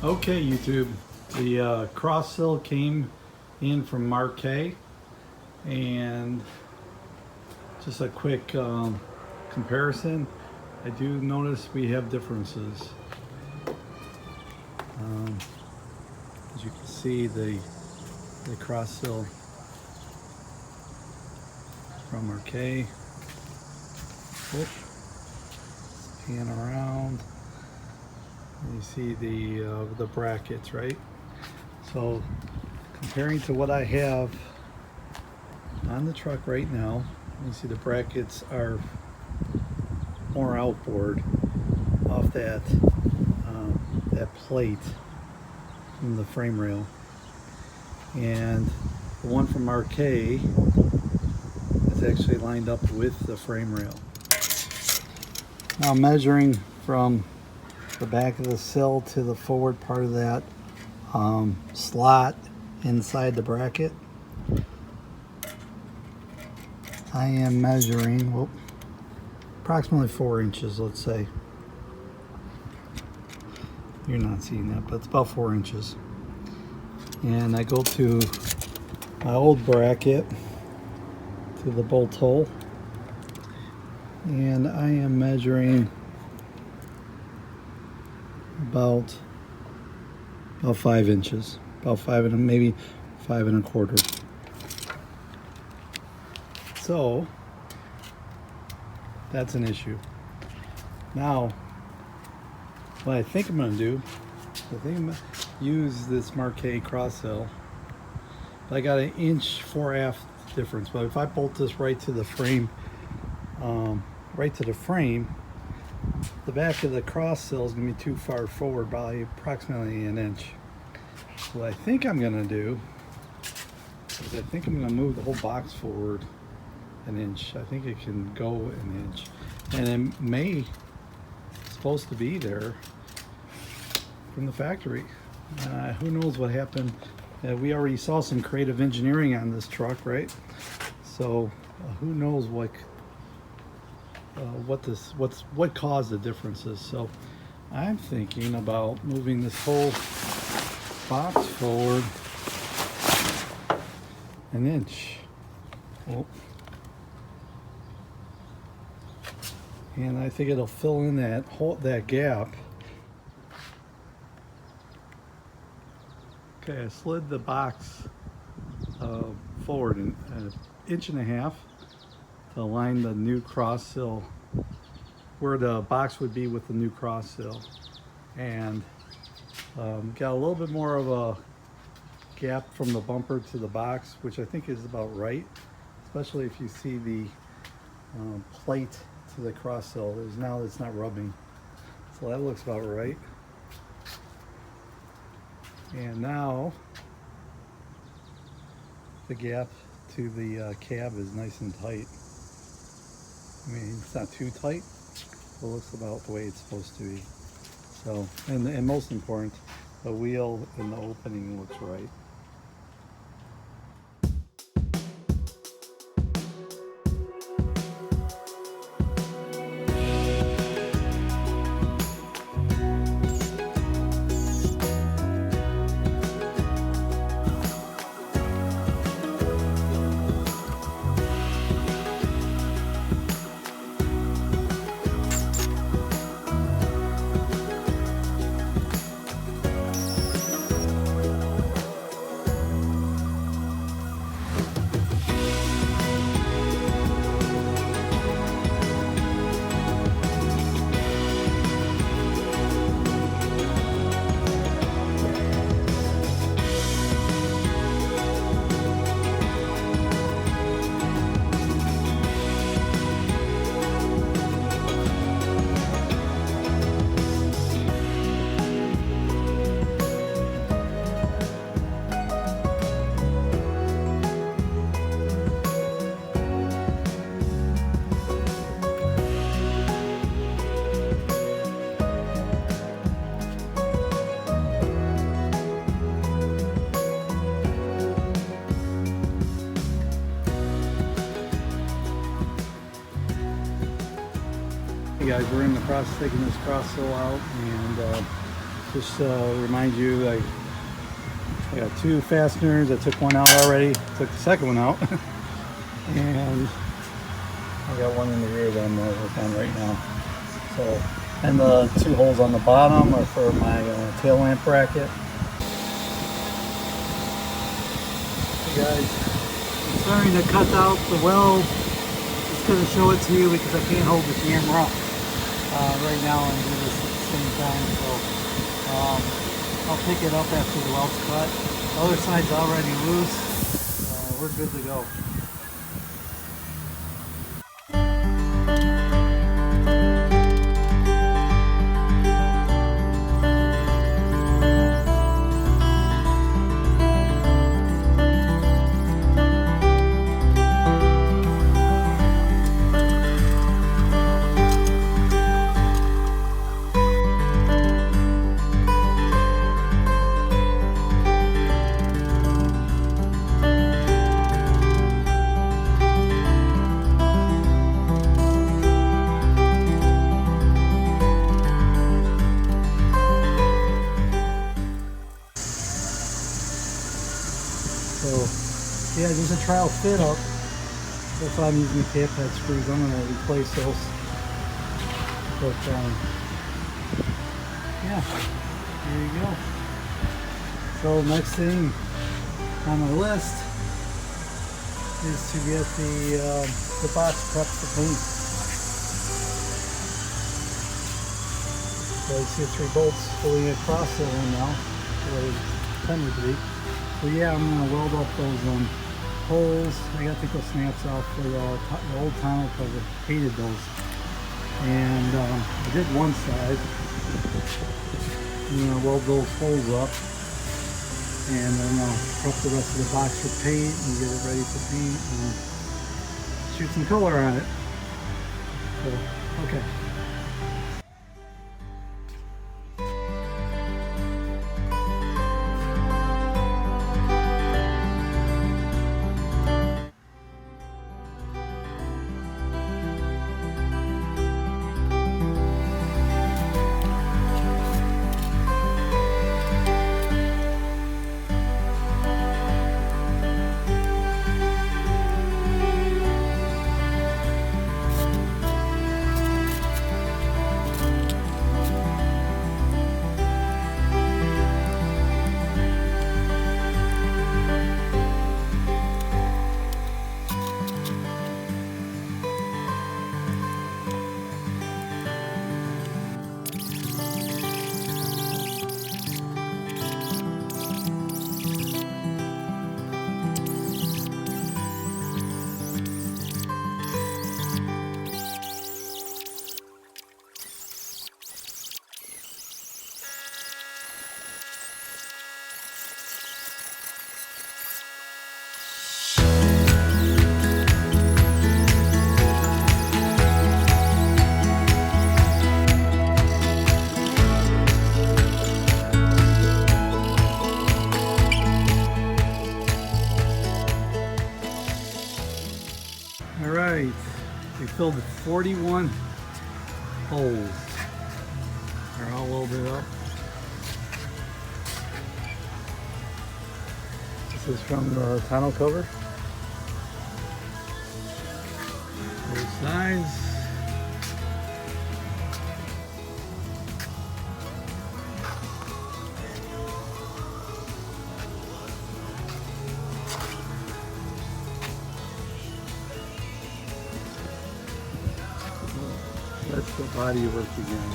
Okay, YouTube, the cross sill came in from Marquet, and just a quick comparison. I do notice we have differences. As you can see, the cross sill from Marquet. Whoop. Pan around. You see the brackets, right? So comparing to what I have on the truck right now, you see the brackets are more outboard off that plate from the frame rail, and the one from Marquet is actually lined up with the frame rail. Now measuring from the back of the sill to the forward part of that slot inside the bracket, I am measuring approximately 4 inches, let's say. You're not seeing that, but it's about 4 inches. And I go to my old bracket, to the bolt hole, and I am measuring about 5 inches, about 5 and maybe 5 1/4. So that's an issue. Now, what I think I'm going to do, I think I'm going to use this Marquet cross sill. I got an 1.4" difference, but if I bolt this right to the frame, the back of the cross sill is going to be too far forward, by approximately 1 inch. What I think I'm going to do is I think I'm going to move the whole box forward 1 inch. I think it can go 1 inch, and it may supposed to be there from the factory. Who knows what happened? We already saw some creative engineering on this truck, right? So who knows what caused the differences. So I'm thinking about moving this whole box forward 1 inch. And I think it'll fill in that gap. Okay, I slid the box forward 1.5 inches to align the new cross sill where the box would be with the new cross sill, and got a little bit more of a gap from the bumper to the box, which I think is about right, especially if you see the plate to the cross sill. Now it's not rubbing, so that looks about right. And now the gap to the cab is nice and tight. I mean, it's not too tight, but it looks about the way it's supposed to be. So, and most important, the wheel and the opening looks right. Hey guys, we're in the process of taking this cross sill out, and Just remind you, I got 2 fasteners. I took one out already. Took the second one out, and I got one in the rear that I'm going to work on right now. So, and the 2 holes on the bottom are for my tail lamp bracket. Hey guys, I'm starting to cut out the weld. Just going to show it to you because I can't hold the camera right now and do this at the same time. So I'll pick it up after the weld's cut. The other side's already loose. We're good to go. So yeah, just a trial fit up. That's why I'm using the cap head screws. I'm gonna replace those. But yeah, there you go. So next thing on the list is to get the box prepped for paint. So you see the 3 bolts holding across the one now, the way it's intended to be. So yeah, I'm going to weld up those holes. I got to take those snaps out for the old tonneau because I hated those. And I did one side. I'm going to weld those holes up. And then I'll prep the rest of the box for paint and get it ready for paint and shoot some color on it. So, okay. Alright, we filled 41 holes. They're all welded up. This is from the tonneau cover. Both sides. That's the body work again.